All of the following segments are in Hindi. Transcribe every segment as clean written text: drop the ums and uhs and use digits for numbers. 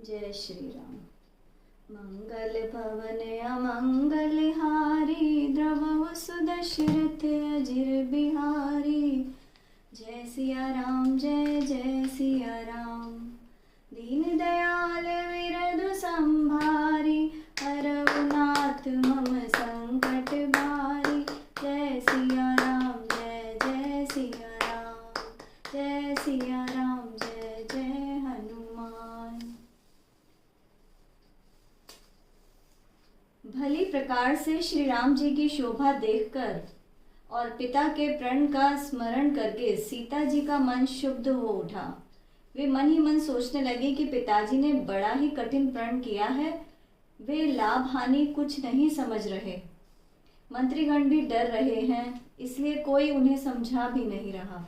जय श्री राम। मंगल भवन अमंगल हारी, द्रवहु सुदशरथ अजिर बिहारी। जय सिया राम जय जय सिया राम। दीन दयाल विरधु संभारी, हरहु नाथ मम संकट भारी। जय सिया राम जय जय सिया राम। जय सिया राम जय जय हनुमान। भली प्रकार से श्री राम जी की शोभा देखकर और पिता के प्रण का स्मरण करके सीता जी का मन शुद्ध हो उठा। वे मन ही मन सोचने लगे कि पिताजी ने बड़ा ही कठिन प्रण किया है, वे लाभ हानि कुछ नहीं समझ रहे। मंत्रीगण भी डर रहे हैं, इसलिए कोई उन्हें समझा भी नहीं रहा।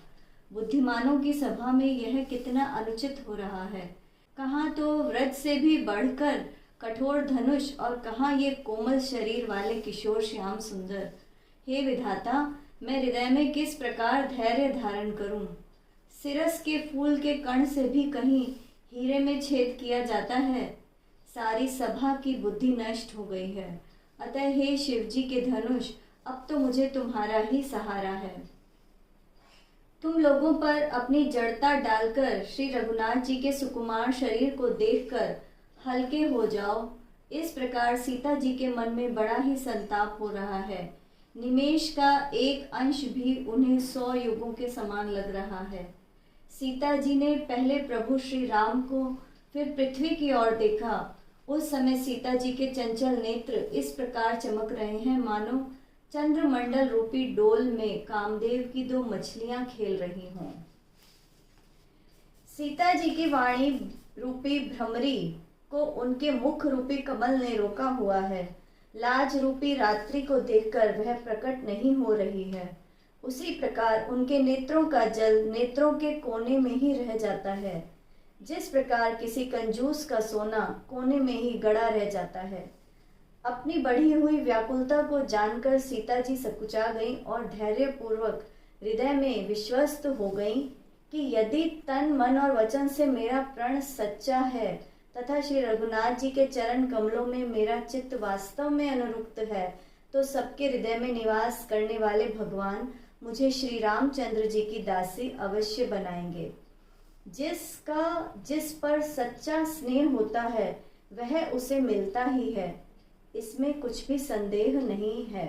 बुद्धिमानों की सभा में यह कितना अनुचित हो रहा है। कहाँ तो व्रज से भी बढ़कर कठोर धनुष और कहाँ ये कोमल शरीर वाले किशोर श्याम सुंदर। हे विधाता, मैं हृदय में किस प्रकार धैर्य धारण करूं। सिरस के फूल के कण से भी कहीं हीरे में छेद किया जाता है। सारी सभा की बुद्धि नष्ट हो गई है। अतः हे शिव जी के धनुष, अब तो मुझे तुम्हारा ही सहारा है। तुम लोगों पर अपनी जड़ता डालकर श्री रघुनाथ जी के सुकुमार शरीर को देखकर हल्के हो जाओ। इस प्रकार सीता जी के मन में बड़ा ही संताप हो रहा है। निमेष का एक अंश भी उन्हें 100 युगों के समान लग रहा है। सीता जी ने पहले प्रभु श्री राम को, फिर पृथ्वी की ओर देखा। उस समय सीता जी के चंचल नेत्र इस प्रकार चमक रहे हैं मानो चंद्रमंडल रूपी डोल में कामदेव की 2 मछलियां खेल रही हों। सीता जी की वाणी रूपी भ्रमरी को उनके मुख रूपी कमल ने रोका हुआ है। लाज रूपी रात्रि को देखकर वह प्रकट नहीं हो रही है। उसी प्रकार उनके नेत्रों का जल नेत्रों के कोने में ही रह जाता है। जिस प्रकार किसी कंजूस का सोना कोने में ही गड़ा रह जाता है। अपनी बढ़ी हुई व्याकुलता को जानकर सीता जी सकुचा गईं और धैर्य पूर्वक हृदय में विश्वस्त हो गईं कि यदि तन मन और वचन से मेरा प्रण सच्चा है तथा श्री रघुनाथ जी के चरण कमलों में मेरा चित्त वास्तव में अनुरुक्त है, तो सबके हृदय में निवास करने वाले भगवान मुझे श्री रामचंद्र जी की दासी अवश्य बनाएंगे। जिस पर सच्चा स्नेह होता है वह उसे मिलता ही है, इसमें कुछ भी संदेह नहीं है।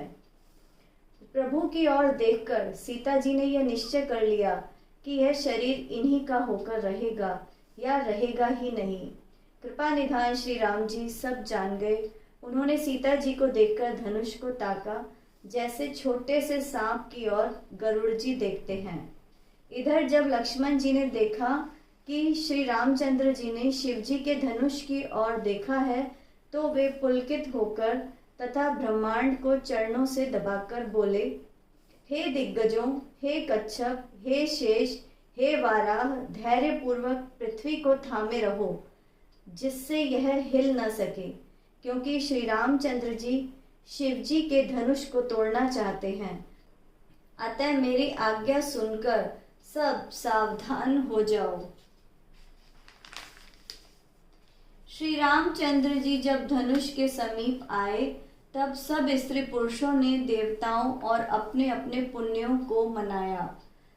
प्रभु की ओर देखकर सीता जी ने यह निश्चय कर लिया कि यह शरीर इन्हीं का होकर रहेगा या रहेगा ही नहीं। कृपा निधान श्री राम जी सब जान गए। उन्होंने सीता जी को देखकर धनुष को ताका, जैसे छोटे से सांप की ओर गरुड़ जी देखते हैं। इधर जब लक्ष्मण जी ने देखा कि श्री रामचंद्र जी ने शिव जी के धनुष की ओर देखा है, तो वे पुलकित होकर तथा ब्रह्मांड को चरणों से दबाकर बोले, हे दिग्गजों, हे कच्छप, हे शेष, हे वाराह, धैर्य पूर्वक पृथ्वी को थामे रहो, जिससे यह हिल न सके, क्योंकि श्री रामचंद्र जी शिव जी के धनुष को तोड़ना चाहते हैं। अतः मेरी आज्ञा सुनकर सब सावधान हो जाओ। श्री रामचंद्र जी जब धनुष के समीप आए, तब सब स्त्री पुरुषों ने देवताओं और अपने अपने पुण्यों को मनाया।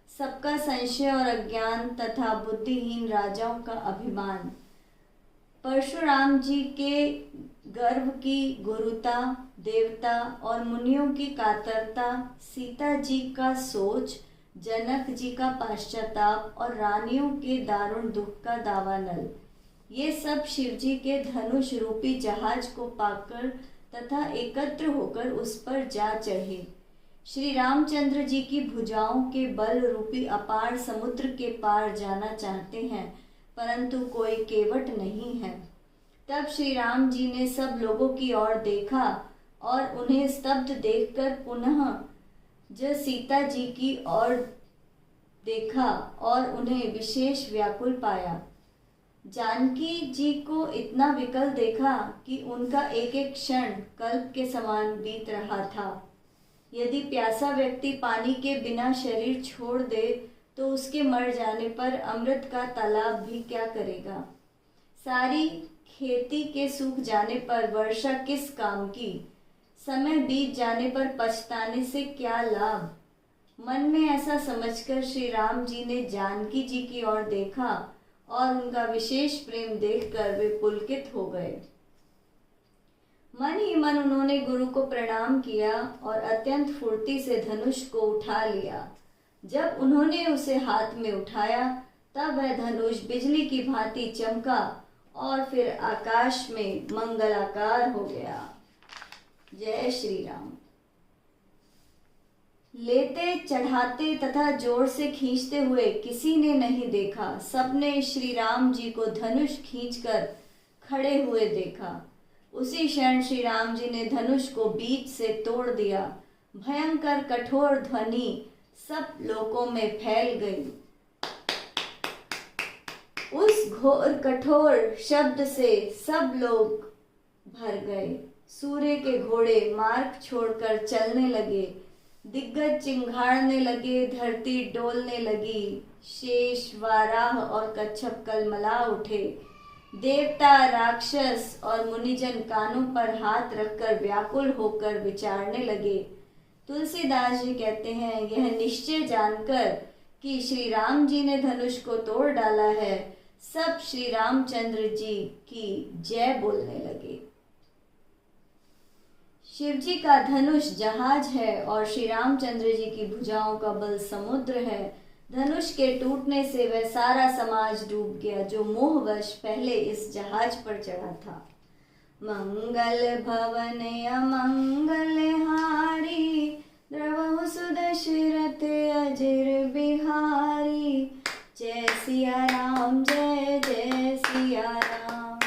सबका संशय और अज्ञान तथा बुद्धिहीन राजाओं का अभिमान, परशुराम जी के गर्भ की गुरुता, देवता और मुनियों की कातरता, सीता जी का सोच, जनक जी का पश्चाताप और रानियों के दारुण दुख का दावानल, ये सब शिव जी के धनुष रूपी जहाज को पाकर तथा एकत्र होकर उस पर जा चढ़े। श्री रामचंद्र जी की भुजाओं के बल रूपी अपार समुद्र के पार जाना चाहते हैं, परंतु कोई केवट नहीं है। तब श्री राम जी ने सब लोगों की ओर देखा और उन्हें स्तब्ध देखकर पुनः जो सीता जी की ओर देखा और उन्हें विशेष व्याकुल पाया। जानकी जी को इतना विकल देखा कि उनका एक एक क्षण कल्प के समान बीत रहा था। यदि प्यासा व्यक्ति पानी के बिना शरीर छोड़ दे तो उसके मर जाने पर अमृत का तालाब भी क्या करेगा। सारी खेती के सूख जाने पर वर्षा किस काम की, समय बीत जाने पर पछताने से क्या लाभ। मन में ऐसा समझकर श्री राम जी ने जानकी जी की ओर देखा और उनका विशेष प्रेम देखकर वे पुलकित हो गए। मन ही मन उन्होंने गुरु को प्रणाम किया और अत्यंत फुर्ती से धनुष को उठा लिया। जब उन्होंने उसे हाथ में उठाया तब वह धनुष बिजली की भांति चमका और फिर आकाश में मंगलाकार हो गया। जय श्री राम। लेते, चढ़ाते तथा जोर से खींचते हुए किसी ने नहीं देखा। सबने श्री राम जी को धनुष खींचकर खड़े हुए देखा। उसी क्षण श्री राम जी ने धनुष को बीच से तोड़ दिया। भयंकर कठोर ध्वनि सब लोकों में फैल गई। उस घोर कठोर शब्द से सब लोग भर गए। सूर्य के घोड़े मार्ग छोड़कर चलने लगे, दिग्गज चिंघाड़ने लगे, धरती डोलने लगी, शेष, वाराह और कच्छप कलमला उठे। देवता, राक्षस और मुनिजन कानों पर हाथ रखकर व्याकुल होकर विचारने लगे। तुलसीदास जी कहते हैं, यह निश्चय जानकर कि श्री राम जी ने धनुष को तोड़ डाला है, सब श्री रामचंद्र जी की जय बोलने लगे। शिव जी का धनुष जहाज है और श्री रामचंद्र जी की भुजाओं का बल समुद्र है। धनुष के टूटने से वह सारा समाज डूब गया जो मोहवश पहले इस जहाज पर चढ़ा था। मंगल भवन अमंगल हारी, द्रवहु सुदशरथ अजर बिहारी। जय सिया राम, जय जय सिया राम।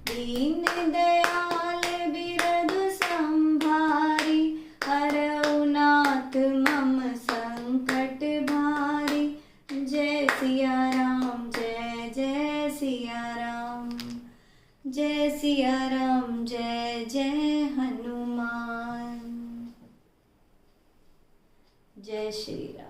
दीन दयाल बिरधु संभारी, हरऊ नाथ मम संकट भारी। जय सिया राम, जय जय सिया राम। जय सिया राम, जय जय हनुमान। जय श्री राम।